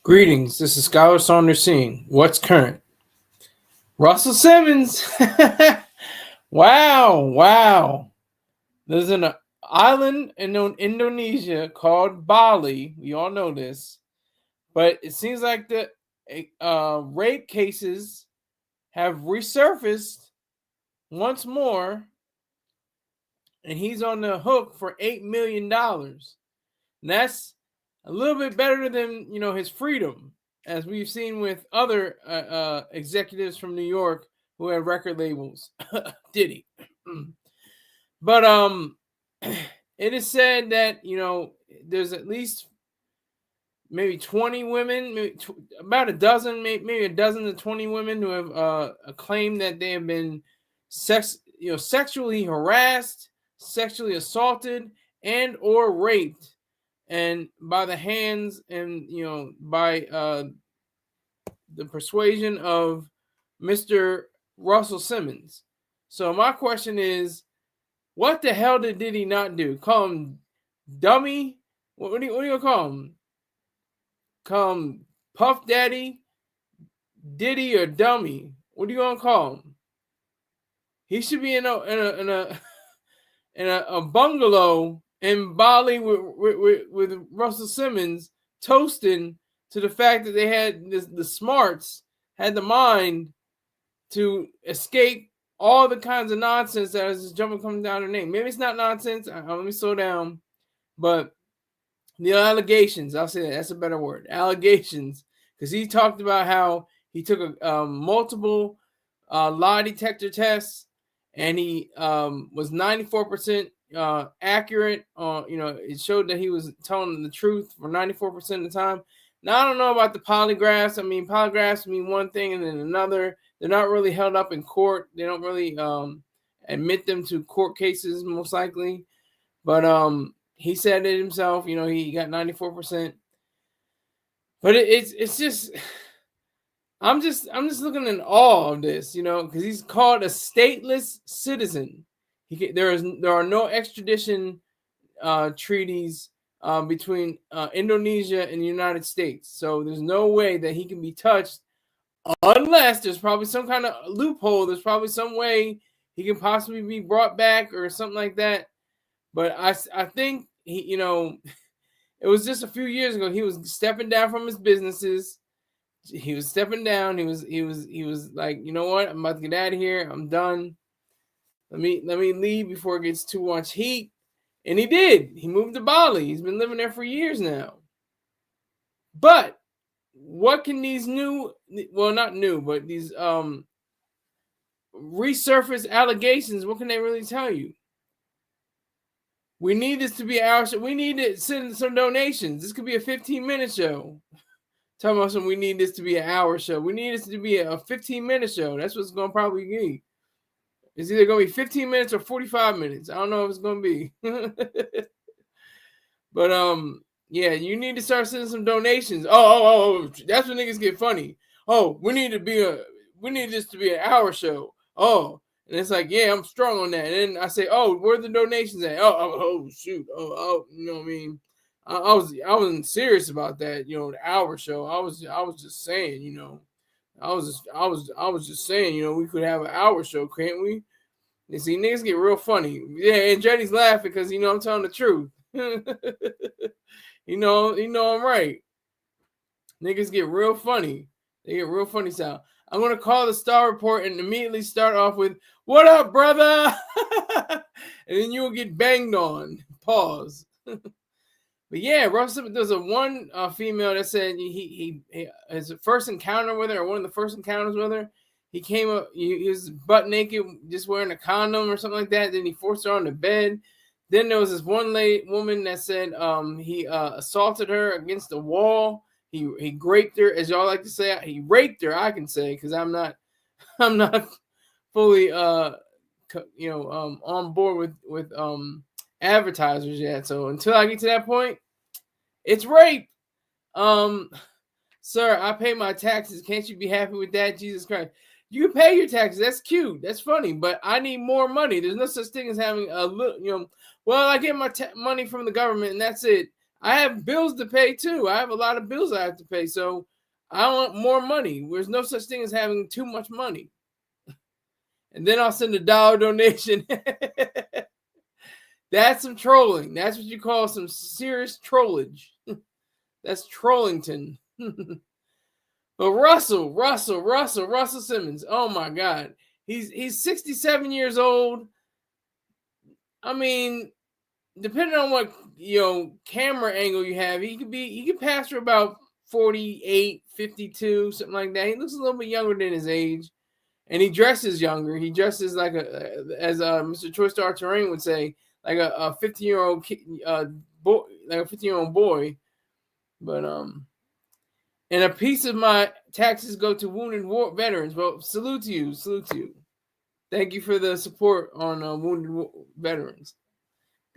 Greetings, this is Scholar Saunders Singh. What's current? Russell Simmons. Wow. There's an island in Indonesia called Bali. We all know this. But it seems like the rape cases have resurfaced once more. And he's on the hook for $8 million. And that's a little bit better than, his freedom, as we've seen with other executives from New York who have record labels. Diddy. But it is said that, there's at least maybe 20 women, about a dozen, maybe a dozen to 20 women who have claimed that they have been sexually harassed, sexually assaulted, and or raped, and by the hands and by the persuasion of Mr. Russell Simmons. So my question is, what the hell did he not do? Call him dummy? What are you gonna call him? Call him Puff Daddy, Diddy, or Dummy? What are you gonna call him? He should be in a bungalow in Bali with Russell Simmons, toasting to the fact that they had the smarts, had the mind to escape all the kinds of nonsense that is just coming down their name. Maybe it's not nonsense. Let me slow down. But the allegations, I'll say that's a better word. Allegations. Because he talked about how he took multiple lie detector tests, and he was 94% accurate. It showed that he was telling the truth for 94% of the time. Now, I don't know about the polygraphs. I mean, polygraphs mean one thing and then another. They're not really held up in court. They don't really admit them to court cases, most likely. But he said it himself. He got 94%. But it's just, I'm just looking in awe of this, because he's called a stateless citizen. There are no extradition treaties between Indonesia and the United States. So there's no way that he can be touched unless there's probably some kind of loophole. There's probably some way he can possibly be brought back or something like that. But I think he, it was just a few years ago he was stepping down from his businesses. He was stepping down. He was like, you know what? I'm about to get out of here. I'm done. Let me leave before it gets too much heat. And he did. He moved to Bali. He's been living there for years now. But what can these not new, but these resurfaced allegations, what can they really tell you? We need this to be our show. We need to send some donations. This could be a 15-minute show. Talking about we need this to be an hour show. We need this to be a 15-minute show. That's what's going to probably be. It's either going to be 15 minutes or 45 minutes. I don't know if it's going to be. But yeah, you need to start sending some donations. Oh, that's when niggas get funny. Oh, we need this to be an hour show. Oh, and it's like, yeah, I'm strong on that. And then I say, oh, where are the donations at? Oh, shoot. Oh, you know what I mean? I wasn't serious about that, the hour show. I was just saying, I was just saying, we could have an hour show, can't we? You see, niggas get real funny. Yeah, and Jetty's laughing because I'm telling the truth. I'm right. Niggas get real funny. They get real funny sound. I'm gonna call the Star Report and immediately start off with "What up, brother?" and then you will get banged on. Pause. But yeah, Russell, there's one female that said he his first encounter with her, or one of the first encounters with her, he came up, he was butt naked, just wearing a condom or something like that. Then he forced her on the bed. Then there was this one woman that said he assaulted her against the wall. He raped her, as y'all like to say. He raped her, I can say, because I'm not fully on board with advertisers yet. So until I get to that point, it's rape. Sir, I pay my taxes. Can't you be happy with that? Jesus Christ. You can pay your taxes. That's cute. That's funny. But I need more money. There's no such thing as having a little, well, I get my money from the government and that's it. I have bills to pay too. I have a lot of bills I have to pay. So I want more money. There's no such thing as having too much money. And then I'll send a $1 donation. That's some trolling. That's what you call some serious trollage. That's Trollington. But Russell Simmons. Oh my God. He's 67 years old. I mean, depending on what camera angle you have, he could pass for about 48, 52, something like that. He looks a little bit younger than his age. And he dresses younger. He dresses like as Mr. Troy Star Terrain would say, like a 15-year-old boy, like a 15-year-old boy. But and a piece of my taxes go to wounded war veterans. Well, salute to you. Thank you for the support on wounded veterans.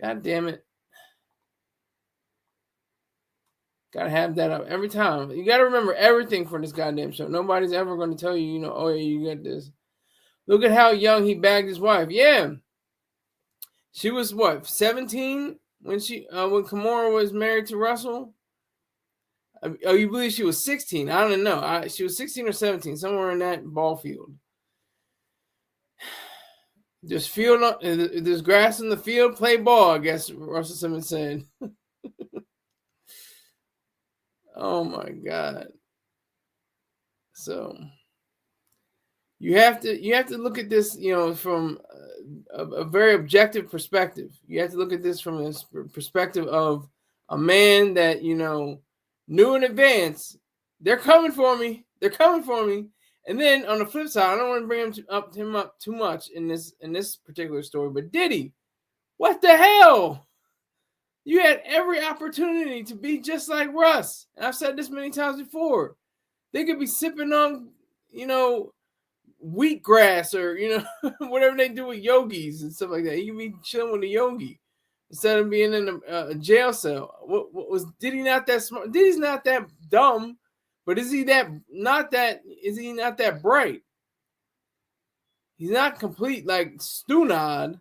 God damn it. Gotta have that up every time. You gotta remember everything for this goddamn show. Nobody's ever going to tell you, oh yeah, you got this. Look at how young he bagged his wife. Yeah. She was what, 17 when when Kimura was married to Russell? Oh, you believe she was 16? I don't know. She was 16 or 17, somewhere in that ball field. There's grass in the field, play ball, I guess Russell Simmons said. Oh my God. So you have to look at this, from a very objective perspective. You have to look at this from this perspective of a man that, knew in advance, they're coming for me. And then on the flip side, I don't want to bring him up too much in this particular story, but Diddy, what the hell? You had every opportunity to be just like Russ. And I've said this many times before. They could be sipping on, wheatgrass or, whatever they do with yogis and stuff like that. You could be chilling with a yogi instead of being in a jail cell. What was Diddy not that smart? Diddy's not that dumb, but is he not that bright? He's not complete like Stunad.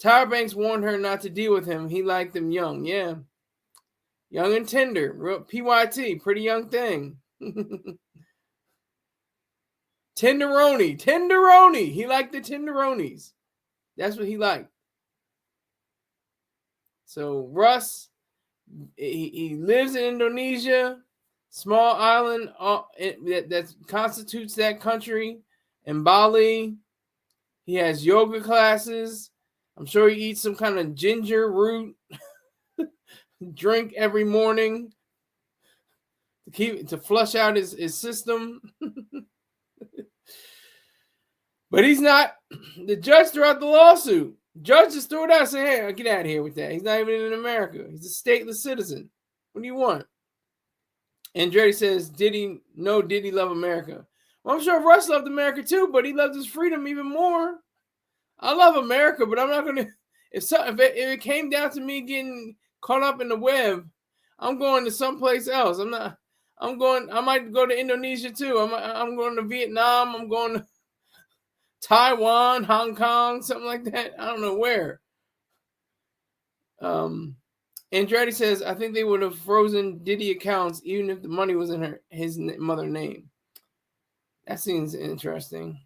Tyra Banks warned her not to deal with him. He liked them young. Yeah. Young and tender. Real PYT. Pretty young thing. Tenderoni. He liked the tenderonis. That's what he liked. So Russ, he lives in Indonesia, small island that constitutes that country. In Bali, he has yoga classes. I'm sure he eats some kind of ginger root drink every morning to flush out his system. But he's not. The judge threw out the lawsuit. Judge just threw it out and said, hey, get out of here with that. He's not even in America. He's a stateless citizen. What do you want? Andretti says, Diddy love America? Well, I'm sure Russ loved America too, but he loved his freedom even more. I love America, but I'm not going to. If it came down to me getting caught up in the web, I'm going to someplace else. I might go to Indonesia too. I'm going to Vietnam. I'm going to Taiwan, Hong Kong, something like that. I don't know where. Andretti says, I think they would have frozen Diddy accounts even if the money was in his mother's name. That seems interesting.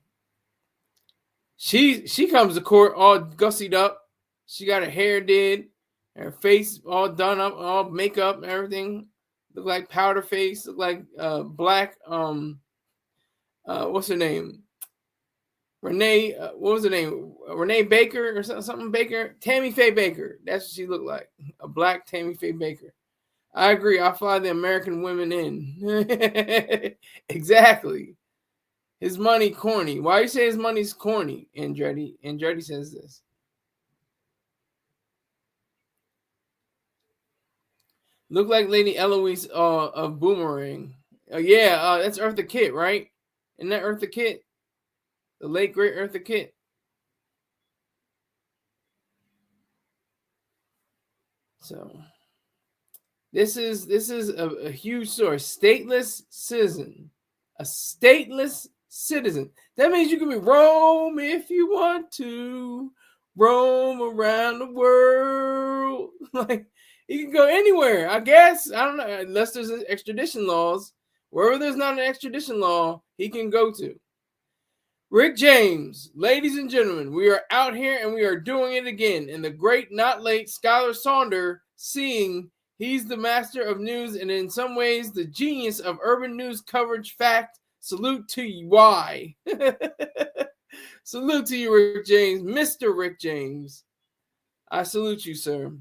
She comes to court all gussied up. She got her hair did, her face all done up, all makeup and everything. Look like powder face. Look like black. What's her name? Renee. What was her name? Renee Baker or something Baker. Tammy Faye Baker. That's what she looked like. A black Tammy Faye Baker. I agree. I'll fly the American women in. Exactly. His money corny. Why you say his money's corny, Andretti? Andretti says this. Look like Lady Eloise of Boomerang. That's Eartha Kitt, right? Isn't that Eartha Kitt? The late great Eartha Kitt. So this is a huge story. Stateless citizen. A stateless citizen. That means you can be roam if you want to. Roam around the world. Like, He can go anywhere, I guess. I don't know, unless there's extradition laws. Wherever there's not an extradition law, he can go to. Rick James, ladies and gentlemen, we are out here and we are doing it again. And the great, not late Skylar Saunders, seeing he's the master of news and in some ways the genius of urban news coverage fact. Salute to you. Why? Salute to you, Rick James. Mr. Rick James. I salute you, sir.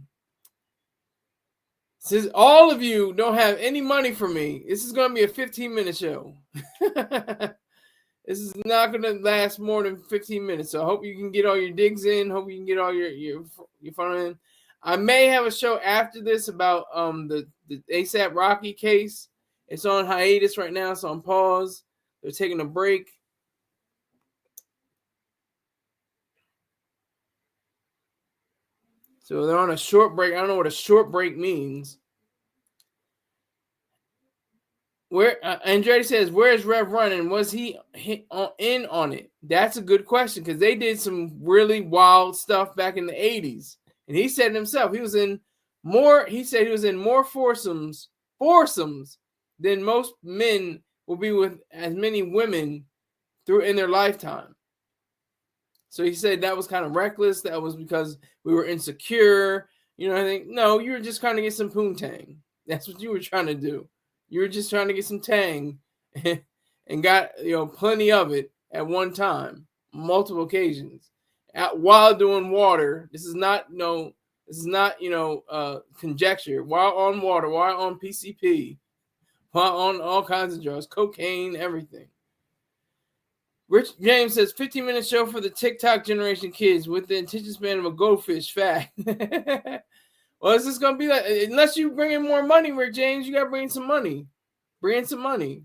Since all of you don't have any money for me, this is going to be a 15-minute show. This is not going to last more than 15 minutes. So I hope you can get all your digs in. Hope you can get all your fun in. I may have a show after this about the ASAP Rocky case. It's on hiatus right now. It's on pause. They're taking a break. So they're on a short break. I don't know what a short break means. Where Andretti says, "Where's Rev Running? Was he in on it?" That's a good question because they did some really wild stuff back in the 80s, and he said himself he was in more. He said he was in more foursomes than most men will be with as many women through in their lifetime. So he said that was kind of reckless. That was because we were insecure. You know, I think no, you were just trying to get some poontang. That's what you were trying to do. You were just trying to get some tang and got, plenty of it at one time, multiple occasions, while doing water. This is not conjecture. While on water, while on PCP, while on all kinds of drugs, cocaine, everything. Rich James says 15-minute show for the TikTok generation kids with the attention span of a goldfish. Fact. Well, is this going to be like, unless you bring in more money, Rick James, you got to bring in some money. Bring in some money.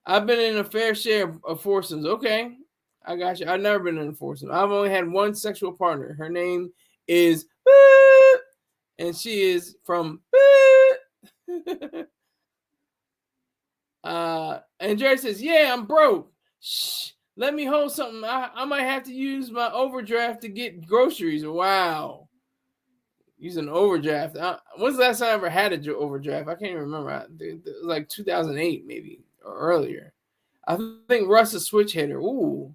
I've been in a fair share of foursomes. Okay, I got you. I've never been in a foursome. I've only had one sexual partner. Her name is, and she is from, and Jerry says, yeah, I'm broke. Shh, let me hold something. I might have to use my overdraft to get groceries. Wow. Using overdraft. When's the last time I ever had an overdraft? I can't even remember. It was like 2008 maybe or earlier. I think Russ a switch hitter. Ooh.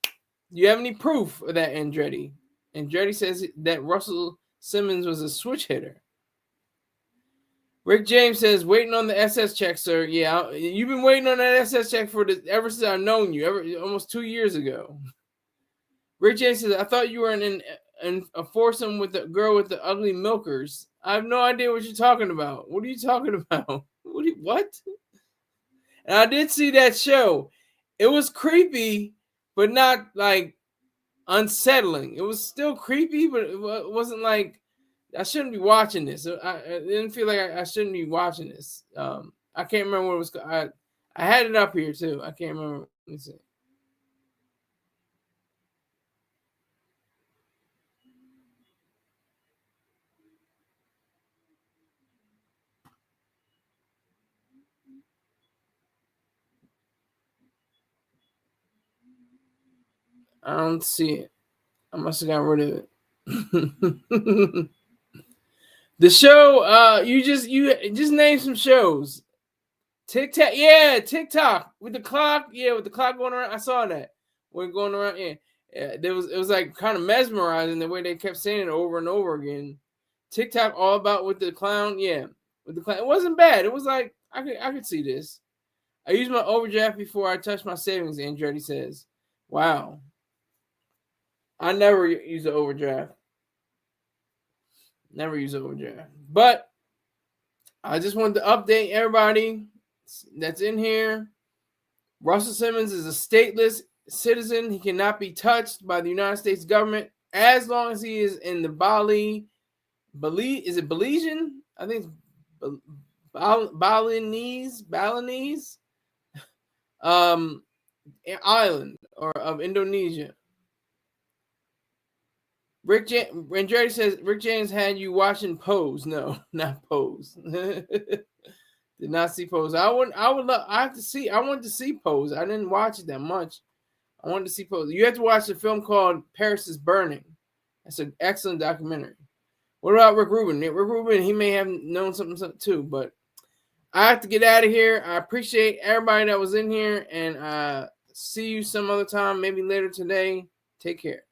Do you have any proof of that, Andretti? Andretti says that Russell Simmons was a switch hitter. Rick James says, waiting on the SS check, sir. Yeah, you've been waiting on that SS check ever since I've known you, almost 2 years ago. Rick James says, I thought you were in a foursome with the girl with the ugly milkers. I have no idea what you're talking about. What are you talking about? What? And I did see that show. It was creepy, but not like unsettling. It was still creepy, but it wasn't like I shouldn't be watching this. I didn't feel like I shouldn't be watching this. I can't remember what it was. I had it up here too. I can't remember. Let me see. I don't see it. I must have got rid of it. The show, you just name some shows. TikTok, yeah, TikTok with the clock, with the clock going around. I saw that. We're going around, it was like kind of mesmerizing the way they kept saying it over and over again. TikTok all about with the clown, with the clown. It wasn't bad. It was like I could see this. I use my overdraft before I touch my savings. Andretti says, "Wow, I never use the overdraft. Never use overdraft. But I just wanted to update everybody that's in here. Russell Simmons is a stateless citizen. He cannot be touched by the United States government as long as he is in the is it Belizean? I think it's Balinese island or of Indonesia. Andretti says Rick James had you watching Pose. No, not Pose. Did not see Pose. I wanted to see Pose. I didn't watch it that much. I wanted to see Pose. You have to watch a film called Paris is Burning. It's an excellent documentary. What about Rick Rubin? Rick Rubin, he may have known something too, but I have to get out of here. I appreciate everybody that was in here, and see you some other time, maybe later today. Take care.